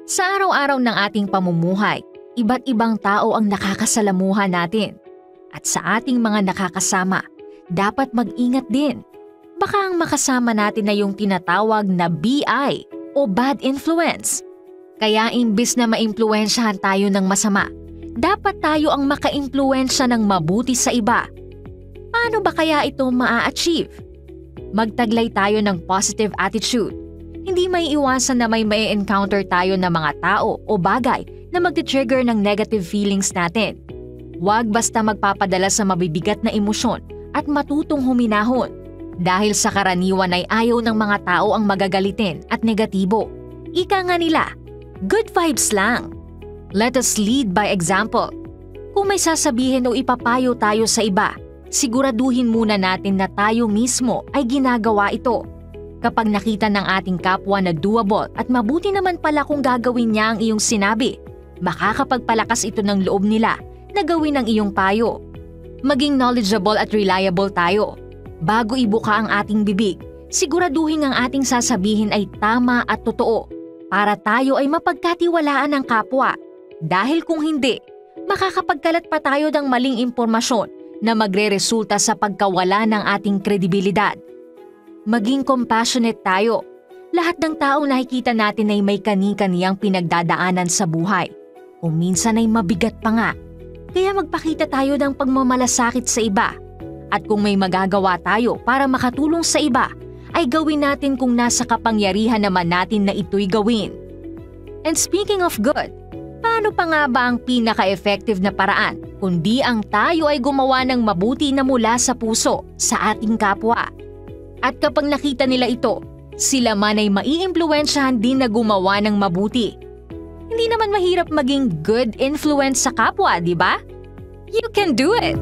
Sa araw-araw ng ating pamumuhay, iba't ibang tao ang nakakasalamuha natin. At sa ating mga nakakasama, dapat mag-ingat din. Baka ang makasama natin na yung tinatawag na BI o bad influence. Kaya imbis na maimpluwensyahan tayo ng masama, dapat tayo ang maka-impluwensya ng mabuti sa iba. Paano ba kaya ito maa-achieve? Magtaglay tayo ng positive attitude. Hindi may iwasan na may encounter tayo ng mga tao o bagay na magti-trigger ng negative feelings natin. Huwag basta magpapadala sa mabibigat na emosyon at matutong huminahon. Dahil sa karaniwan ay ayaw ng mga tao ang magagalitin at negatibo. Ika nga nila, good vibes lang. Let us lead by example. Kung may sasabihin o ipapayo tayo sa iba, siguraduhin muna natin na tayo mismo ay ginagawa ito. Kapag nakita ng ating kapwa na doable at mabuti naman pala kung gagawin niya ang iyong sinabi, makakapagpalakas ito ng loob nila na gawin ang iyong payo. Maging knowledgeable at reliable tayo. Bago ibuka ang ating bibig, siguraduhin ang ating sasabihin ay tama at totoo para tayo ay mapagkatiwalaan ng kapwa. Dahil kung hindi, makakapagkalat pa tayo ng maling impormasyon na magre-resulta sa pagkawala ng ating kredibilidad. Maging compassionate tayo. Lahat ng taong nakikita natin ay may kani-kaniyang pinagdadaanan sa buhay. O minsan ay mabigat pa nga. Kaya magpakita tayo ng pagmamalasakit sa iba. At kung may magagawa tayo para makatulong sa iba, ay gawin natin kung nasa kapangyarihan naman natin na ito'y gawin. And speaking of good, paano pa nga ba ang pinaka-effective na paraan kundi ang tayo ay gumawa ng mabuti na mula sa puso sa ating kapwa? At kapag nakita nila ito, sila man ay maiimpluwensyahan din na gumawa ng mabuti. Hindi naman mahirap maging good influence sa kapwa, di ba? You can do it!